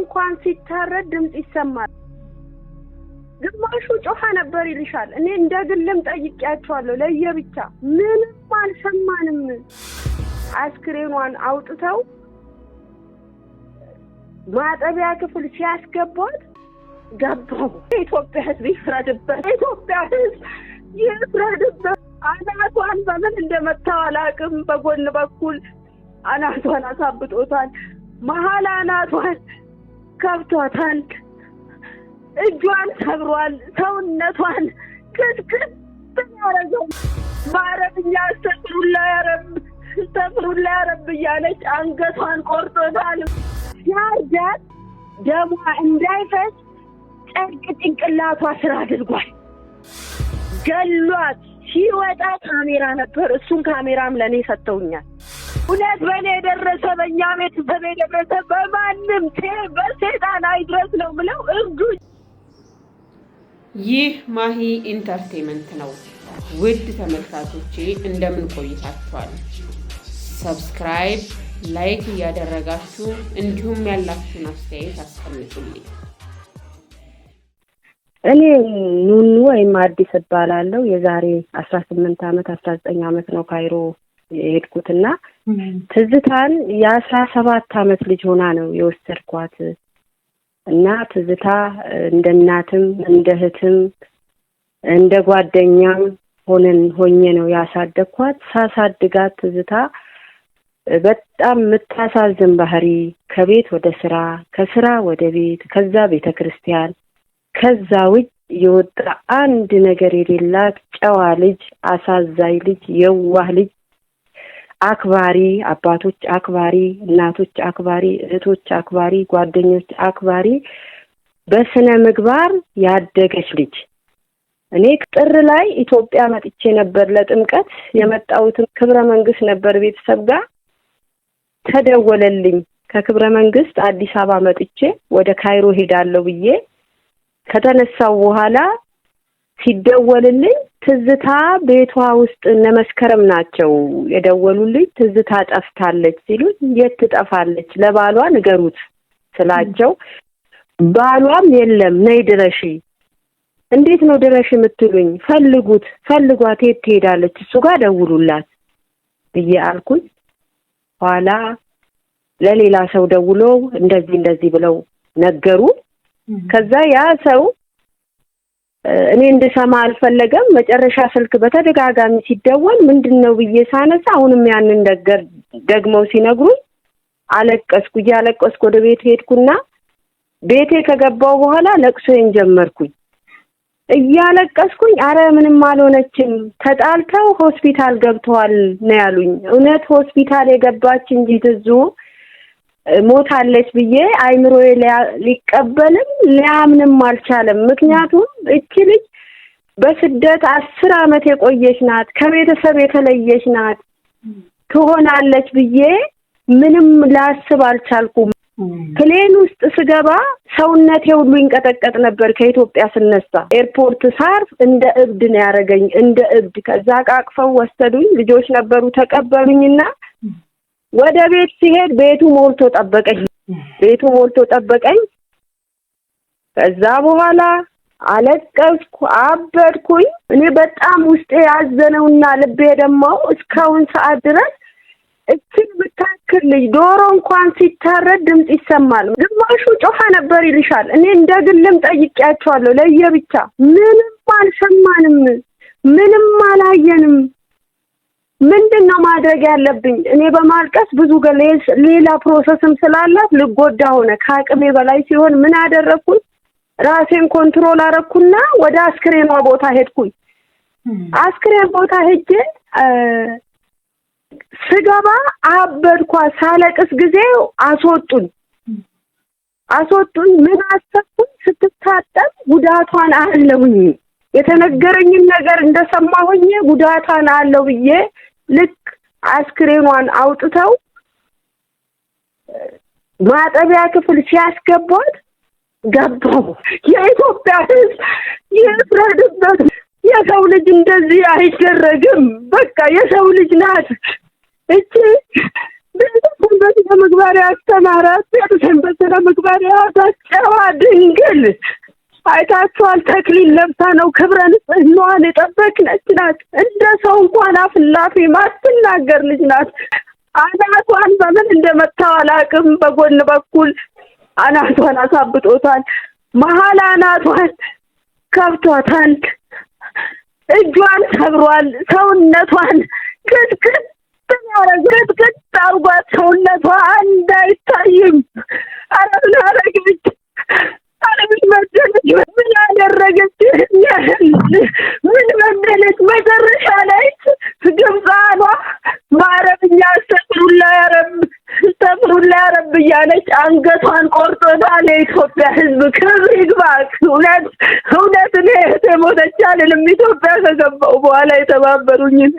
እንኳን ሲታረድ ድምጽ ይሰማል ግማሹ ጮሃ ነበር ይልሻል እኔ እንደግልም ጠይቄያቸዋለሁ ለየብቻ ምንም አልሰማንም አስክሬኗን አውጥተው ማጠቢያ ክፍል ሲያስገቧት ገባው ኢትዮጵያ ህዝብ ይፍረድበት አናቷን በምን እንደመታው አላቅም በጎን በኩል አናቷን አሳብጦታል መሃል አናቷን ከብቷታል እጇን ሰብሯል ሰውነቷን ክትክት ያረገው ማረብኛ አስተፍሩላ ያረብ ያለች አንገቷን ቆርጦታል ያርጃት ደሟ እንዳይፈስ ጨርቅ ጭንቅላቷ ስራ አድርጓል ገሏት ሲወጣ ካሜራ ነበር እሱን ካሜራም ለኔ ሰጥተውኛል ሁለት በኔ ደረሰ በእኛ ቤት በኔ ደረሰ በማንም በሰይጣን አይድረስ ነው ብለው እርዱ ይህ ማሂ ኢንተርቴይንመንት ነው ውድ ተመልካቾቼ እንደምን ቆይታችኋል ሰብስክራይብ ላይክ ያደረጋችሁ እንዲሁም ያላችሁን አስተያየት አስቀምጡልኝ እኔ ኑኑ ወይም አዲስ እባላለሁ የዛሬ 18 አመት 19 አመት ነው ካይሮ የሄድኩትና ትዝታን የ17 አመት ልጅ ሆና ነው የወሰድኳት እና ትዝታ እንደ እናትም እንደ እህትም እንደ ጓደኛም ሆኜ ነው ያሳደግኳት ሳሳድጋት ትዝታ በጣም መታሳዝን ባህሪ ከቤት ወደ ስራ ከስራ ወደ ቤት ከዛ ቤተክርስቲያን ከዛ ውጭ የወጣ አንድ ነገር የሌላት ጨዋ ልጅ አሳዛኝ ልጅ የዋህ ልጅ አክባሪ አባቶች አክባሪ እናቶች አክባሪ እህቶች አክባሪ ጓደኞች አክባሪ በስነ ምግባር ያደገች ልጅ እኔ ጥር ላይ ኢትዮጵያ መጥቼ ነበር ለጥምቀት የመጣሁት ክብረ መንግስት ነበር ቤተሰብ ጋር ተደወለልኝ ከክብረ መንግስት አዲስ አበባ መጥቼ ወደ ካይሮ ሄዳለሁ ብዬ ከተነሳው በኋላ ሲደወልልኝ ትዝታ ቤቷ ውስጥ ነመስከረም ናቸው የደወሉልኝ ትዝታ ጠፍታለች ሲሉኝ የት ትጠፋለች ለባሏ ንገሩት ስላቸው ባሏም የለም ነይ ድረሺ እንዴት ነው ድረሺ የምትሉኝ ፈልጓት የት ትሄዳለች እሱ ጋር ደውሉላት ብዬ አልኩኝ ኋላ ለሌላ ሰው ደውሎ እንደዚህ ብለው ነገሩ ከዛ ያ ሰው እኔ እንደሰማ አልፈለገም መጨረሻ ስልክ በተደጋጋሚ ሲደወል ምንድነው ብዬ ሳነሳ አሁንም ያንን ነገር ደግመው ሲነግሩኝ አለቀስኩ ወደ ቤት ሄድኩና ቤቴ ከገባው በኋላ ለቅሶዬን ጀመርኩኝ እያለቀስኩኝ አረ ምንም አልሆነችም ተጣልተው ሆስፒታል ገብተዋል ነው ያሉኝ እውነት ሆስፒታል የገባች እንጂ ትዙ ሞታለች ብዬ አይምሮዬ ሊቀበልም ሊያምንም አልቻለም ምክንያቱም እቺ ልጅ በስደት 10 አመት የቆየች ናት ከቤተሰብ የተለየች ናት ትሆናለች ብዬ ምንም ላስብ አልቻልኩም ፕሌን ውስጥ ስገባ ሰውነቴ ሁሉ ይንቀጠቀጥ ነበር ከኢትዮጵያ ስነሳ ኤርፖርት ሳርፍ እንደ እብድ ነው ያረገኝ እንደ እብድ ከዛ ቃቅፈው ወሰዱኝ ልጆች ነበሩ ተቀበሉኝና ወደ ቤት ሲሄድ ቤቱ ሞልቶ ጠበቀኝ ከዛ በኋላ አለቀስኩ አበድኩኝ እኔ በጣም ውስጤ ያዘነውና ልቤ ደማው እስካሁን ሰዓት ድረስ እቺን ብታክል ልጅ ዶሮ እንኳን ሲታረድ ድምጽ ይሰማል ግማሹ ጮሃ ነበር ይልሻል እኔ እንደግልም ጠይቄያቸዋለሁ ለየብቻ ምንም አልሰማንም ምንም አላየንም ምንድነው ማድረግ ያለብኝ እኔ በማልቀስ ብዙ ሌላ ፕሮሰስም ስላላት ልጎዳ ሆነ ከአቅሜ በላይ ሲሆን ምን አደረኩኝ ራሴን ኮንትሮል አረኩና ወደ አስክሬኗ ቦታ ሄድኩኝ አስክሬን ቦታ ሄጄ ስገባ አበድኳ ሳለቅስ ጊዜ አስወጡኝ ምን አሰብኩኝ ስትታጠብ ጉዳቷን አለውኝ የተነገረኝን ነገር እንደሰማሁኝ ጉዳቷን አለው ብዬ ልክ አስክሬኗን አውጥተው ማጠቢያ ክፍል ሲያስገቧት ገባው የኢትዮጵያ ህዝብ ይፍረድበት የሰው ልጅ እንደዚህ አይደረግም በቃ የሰው ልጅ ናት እቺ በምግባር ያስተማራት በምግባር ያስተማራ ድንግል አይታችኋል። ተክሊል ለብሳ ነው ክብረ ንጽሕናዋን የጠበቀች ናት። እንደ ሰው እንኳን አፍላፊ ማትናገር ልጅ ናት። አናቷን በምን እንደመታው አላውቅም። በጎን በኩል አናቷን አሳብጦታል። መሀል አናቷን ከብቷታል። እጇን ሰብሯል። ሰውነቷን ቅጥቅጥ አርጓት ሰውነቷ እንዳይታይም አረግች አለምን መደለች። ምን ያደረገች ምን መደለች? መጨረሻ ላይ ድምጿ በአረብኛ አስተግፍሩላህ ያ ረብ እያለች አንገቷን ቆርጦታል። የኢትዮጵያ ሕዝብ ክብር ይግባክ። እውነት እኔ ሞተች አልልም። ኢትዮጵያ ከገባሁ በኋላ የተባበሩኝን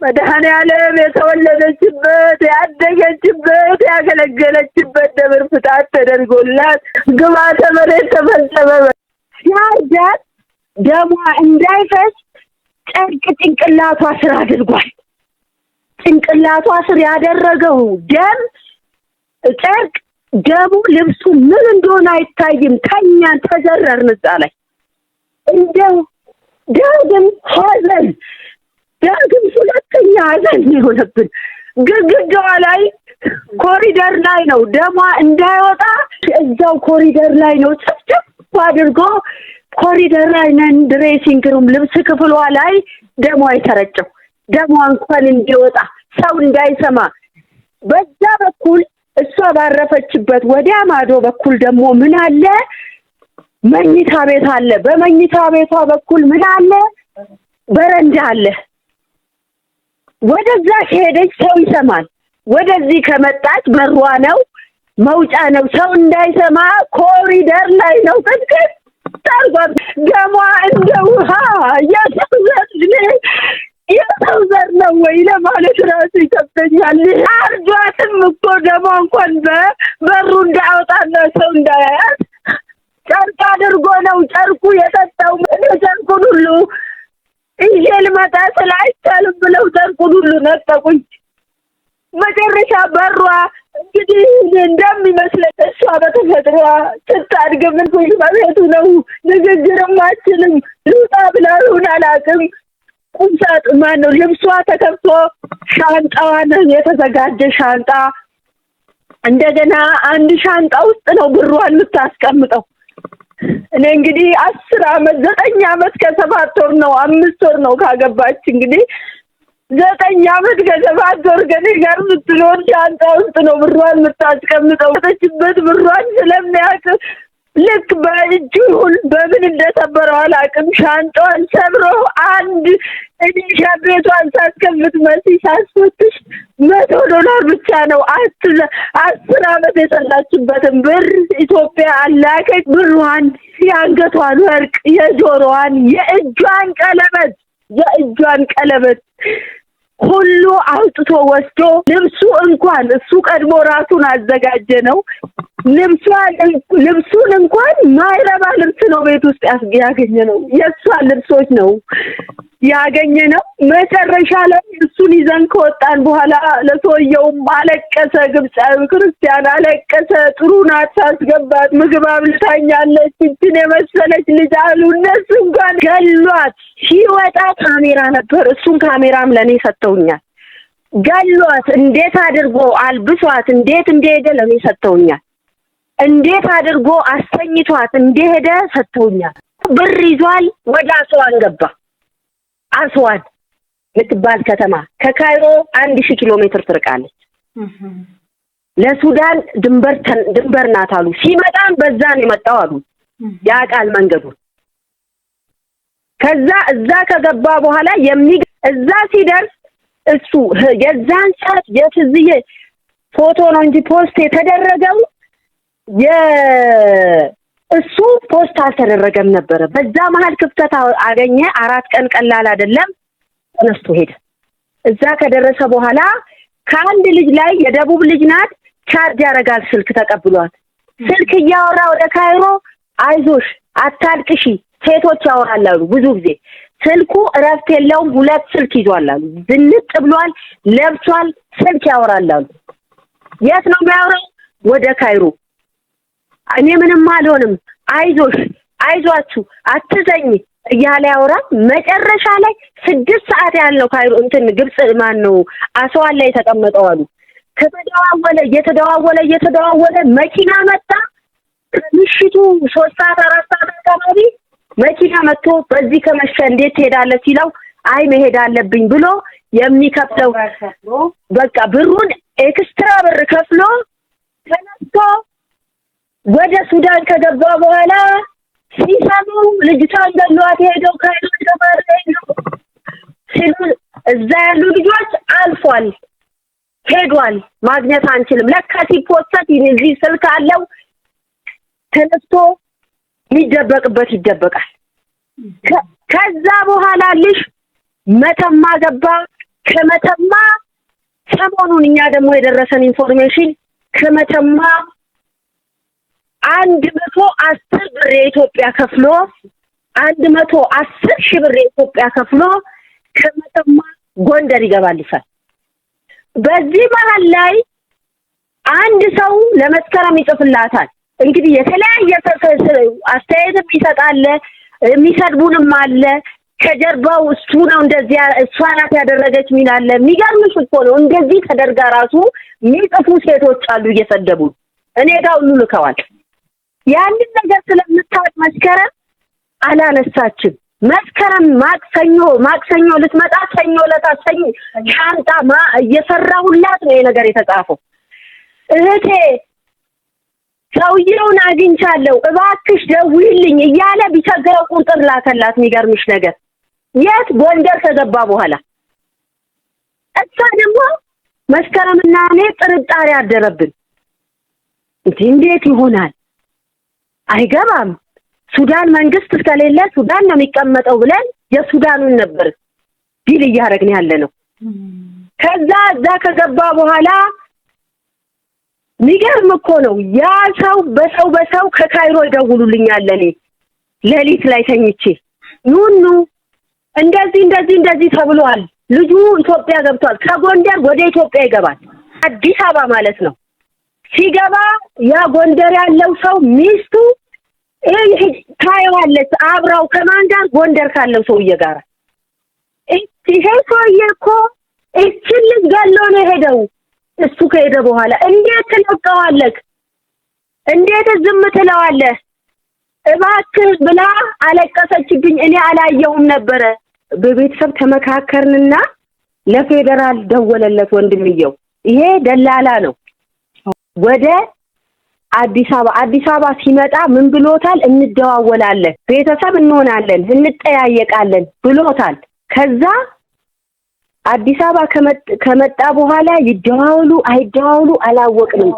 መድኃኔዓለም የተወለደችበት ያደገችበት ያገለገለችበት ደብር ፍታት ተደርጎላት ግብዓተ መሬት ተፈጸመ። ሲያርዳት ደሟ እንዳይፈስ ጨርቅ ጭንቅላቷ ስር አድርጓል። ጭንቅላቷ ስር ያደረገው ደም ጨርቅ ደሙ ልብሱ ምን እንደሆነ አይታይም። ተኛን ተዘረርን እዛ ላይ እንደው ዳግም ሁለተኛ ሐዘን የሆነብን ግድግዳዋ ላይ ኮሪደር ላይ ነው ደሟ እንዳይወጣ እዛው ኮሪደር ላይ ነው ጭፍጭፍ አድርጎ ኮሪደር ላይ ነን ድሬሲንግ ሩም ልብስ ክፍሏ ላይ ደሟ የተረጨው። ደሟ እንኳን እንዲወጣ ሰው እንዳይሰማ በዛ በኩል እሷ ባረፈችበት ወዲያ ማዶ በኩል ደግሞ ምን አለ? መኝታ ቤት አለ። በመኝታ ቤቷ በኩል ምን አለ? በረንዳ አለ። ወደዛ ሄደች ሰው ይሰማል። ወደዚህ ከመጣች በሯ ነው መውጫ ነው። ሰው እንዳይሰማ ኮሪደር ላይ ነው ቅጥቅጥ ታርጓት። ደሟ እንደ ውሃ የሰው ዘር ነው ወይ ለማለት ራሱ ይከብደኛል። አርዷትም እኮ ደሟ እንኳን በሩ እንዳወጣና ሰው እንዳያያት ጨርቅ አድርጎ ነው ጨርቁ የሰጠው። ጨርቁን ሁሉ ይዤ ልመጣ ስላይቻልም ብለው ጨርቁን ሁሉ ነጠቁኝ። መጨረሻ በሯ እንግዲህ እንደሚመስለኝ እሷ በተፈጥሯ ስታድግ ምን በቤቱ ነው ንግግርም አችልም ልውጣ ብላውን አላውቅም። ቁምሳጥን ማነው ልብሷ ተከፍቶ ሻንጣዋን የተዘጋጀ ሻንጣ እንደገና አንድ ሻንጣ ውስጥ ነው ብሯን የምታስቀምጠው። እኔ እንግዲህ 10 አመት 9 አመት ከ7 ወር ነው 5 ወር ነው ካገባች እንግዲህ 9 አመት ከ7 ወር ከኔ ጋር ስትኖር ሻንጣ ውስጥ ነው ብሯን የምታስቀምጠው። ተችበት ብሯን ስለሚያውቅ ልክ በእጁ ሁሉ በምን እንደሰበረው አላውቅም። ሻንጣዋን ሰብሮ አንድ እዲሻ ቤቷን ሳስከፍት ሳስፈትሽ $100 ብቻ ነው 10 አመት የሰላችበትን ብር ኢትዮጵያ አላከች። ብሯን፣ የአንገቷን ወርቅ፣ የጆሮዋን፣ የእጇን ቀለበት ሁሉ አውጥቶ ወስዶ ልብሱ እንኳን እሱ ቀድሞ ራሱን አዘጋጀ ነው። ልብሱን እንኳን ማይረባ ልብስ ነው ቤት ውስጥ ያገኘ ነው። የሷ ልብሶች ነው ያገኘ ነው። መጨረሻ ላይ እሱን ይዘን ከወጣን በኋላ ለሰውየውም አለቀሰ። ግብጻዊ ክርስቲያን አለቀሰ። ጥሩ ናት ሳስገባት ምግብ አብልታኛለች እንትን የመሰለች ልጅ አሉ። እነሱ እንኳን ገሏት። ሲወጣ ካሜራ ነበር። እሱን ካሜራም ለኔ ሰጥተውኛል። ገሏት እንዴት አድርጎ አልብሷት እንዴት እንደሄደ ለኔ ሰጥተውኛል። እንዴት አድርጎ አስተኝቷት እንደሄደ ሰጥተውኛል። ብር ይዟል። ወደ አስዋን ገባ። አስዋን የምትባል ከተማ ከካይሮ 1000 ኪሎ ሜትር ትርቃለች። ለሱዳን ድንበር ናት አሉ። ሲመጣም በዛ ነው የመጣው አሉ። ያቃል መንገዱ። ከዛ እዛ ከገባ በኋላ እዛ ሲደርስ እሱ የዛን ሰዓት የትዝዬ ፎቶ ነው እንጂ ፖስት የተደረገው እሱ ፖስት አልተደረገም ነበር። በዛ መሃል ክፍተት አገኘ። 4 ቀን ቀላል አይደለም። ተነስቶ ሄደ። እዛ ከደረሰ በኋላ ከአንድ ልጅ ላይ የደቡብ ልጅ ናት ቻርጅ ያረጋል ስልክ ተቀብሏት ስልክ እያወራ ወደ ካይሮ አይዞሽ አታልቅሺ ሴቶች ያወራሉ ብዙ ጊዜ ስልኩ እረፍት የለውም። 2 ስልክ ይዟል አሉ። ዝንጥ ብሏል፣ ለብሷል፣ ስልክ ያወራሉ። የት ነው የሚያወራው? ወደ ካይሮ። እኔ ምንም አልሆንም፣ አይዟችሁ አትዘኝ እያለ ያወራ። መጨረሻ ላይ 6 ሰዓት ያለው ካይሮ ግብጽ ማን ነው አስዋን ላይ ተቀመጠው አሉ። እየተደዋወለ መኪና መጣ። ምሽቱ 3 ሰዓት 4 ሰዓት አካባቢ መኪና መጥቶ በዚህ ከመሸ እንዴት ትሄዳለህ ሲለው አይ መሄድ አለብኝ ብሎ የሚከፍለው በቃ ብሩን ኤክስትራ ብር ከፍሎ ተነስቶ ወደ ሱዳን ከገባ በኋላ ሲሰሙ ልጅቷን ገሏት ሄደው ካይሮ ሲሉ እዛ ያሉ ልጆች አልፏል ሄዷል ማግኘት አንችልም። ለካ ሲፖስት እዚህ ስልክ አለው ተነስቶ ይደበቅበት ይደበቃል። ከዛ በኋላ ልጅ መተማ ገባ። ከመተማ ሰሞኑን እኛ ደግሞ የደረሰን ኢንፎርሜሽን ከመተማ 110 ብር የኢትዮጵያ ከፍሎ 110,000 ብር የኢትዮጵያ ከፍሎ ከመተማ ጎንደር ይገባልሻል። በዚህ መሃል ላይ አንድ ሰው ለመስከረም ይጽፍላታል። እንግዲህ የተለያየ አስተያየት ይሰጣል፣ የሚሰድቡንም አለ። ከጀርባው እሱ ነው እንደዚህ እሷ ናት ያደረገች ሚላለ። የሚገርምሽ እኮ ነው እንደዚህ ተደርጋ ራሱ የሚጽፉ ሴቶች አሉ እየሰደቡ። እኔ ጋር ሁሉ ልከዋል። ያንን ነገር ስለምታውቅ መስከረም አላነሳችም። መስከረም ማክሰኞ ልትመጣ ሰኞ ለታሰኝ ሻንጣ እየሰራሁላት ነው ነገር የተጻፈው። እህቴ ሰውዬውን አግኝቻለሁ እባክሽ ደውይልኝ እያለ ቢቸገረው ቁጥር ላከላት። የሚገርምሽ ነገር የት ጎንደር ከገባ በኋላ እሷ ደግሞ መስከረምና እኔ ጥርጣሬ አደረብን። እንዴት ይሆናል አይገባም፣ ሱዳን መንግስት እስከሌለ ሱዳን ነው የሚቀመጠው ብለን የሱዳኑን ነበር ዲል እያደረግን ያለነው። ከዛ እዛ ከገባ በኋላ የሚገርም እኮ ነው ያ ሰው በሰው ከካይሮ ይደውሉልኛል። እኔ ሌሊት ላይ ተኝቼ ኑኑ እንደዚህ ተብሏል፣ ልጁ ኢትዮጵያ ገብቷል፣ ከጎንደር ወደ ኢትዮጵያ ይገባል፣ አዲስ አበባ ማለት ነው። ሲገባ ያ ጎንደር ያለው ሰው ሚስቱ ታየዋለች አብራው ከማን ጋር ጎንደር ካለው ሰውዬ ጋር። ይሄ ሰውዬ እኮ እቺን ልጅ ገሎ ነው ሄደው። እሱ ከሄደ በኋላ እንዴት ትለቀዋለህ? እንዴት ዝም ትለዋለህ? እባክህ ብላ አለቀሰችብኝ። እኔ አላየውም ነበረ። በቤተሰብ ተመካከርንና ለፌደራል ደወለለት ወንድምየው። ይሄ ደላላ ነው። ወደ አዲስ አበባ ሲመጣ ምን ብሎታል? እንደዋወላለን፣ ቤተሰብ እንሆናለን፣ እንጠያየቃለን ብሎታል። ከዛ አዲስ አበባ ከመጣ በኋላ ይደዋወሉ አይደዋወሉ አላወቅንም።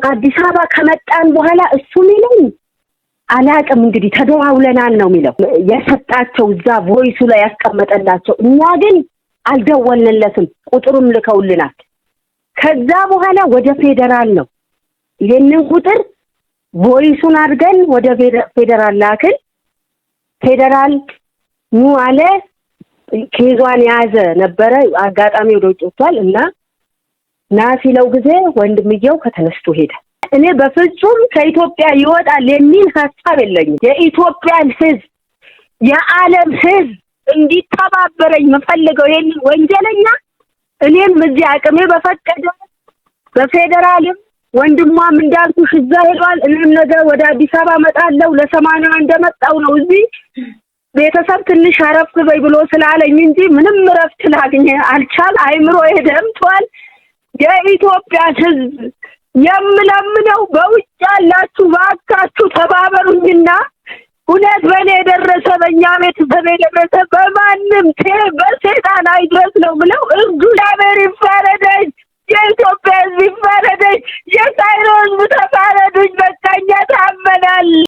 አዲስ አበባ ከመጣን በኋላ እሱ ሚለኝ አላቅም። እንግዲህ ተደዋውለናል ነው የሚለው የሰጣቸው እዛ ቮይሱ ላይ ያስቀመጠላቸው። እኛ ግን አልደወልንለትም፣ ቁጥሩም ልከውልናል። ከዛ በኋላ ወደ ፌደራል ነው ይሄንን ቁጥር ቮይሱን አድርገን ወደ ፌደራል ላክን። ፌደራል ኑ አለ። ኬዟን ያዘ ነበረ። አጋጣሚ ወደ ውጭ ወጥቷል እና ናሲለው ጊዜ ወንድምየው ከተነስቶ ሄደ። እኔ በፍጹም ከኢትዮጵያ ይወጣል የሚል ሐሳብ የለኝም። የኢትዮጵያን ሕዝብ የዓለም ሕዝብ እንዲተባበረኝ መፈልገው ይሄን ወንጀለኛ እኔም እዚህ አቅሜ በፈቀደ በፌደራልም ወንድሟም እንዳልኩሽ እዛ ሄዷል። እኔም ነገር ወደ አዲስ አበባ መጣለው ለ80 እንደመጣው ነው። እዚህ ቤተሰብ ትንሽ አረፍ በይ ብሎ ስላለኝ እንጂ ምንም ረፍት ላግኝ አልቻል። አይምሮ ደምቷል። የኢትዮጵያ ሕዝብ የምለምነው በውጭ ያላችሁ ባካችሁ ተባበሩኝና እውነት በኔ ደረሰ በእኛ ቤት በኔ ደረሰ በማንም በሰይጣን አይድረስ ነው ብለው እርዱ። ላበሪፍ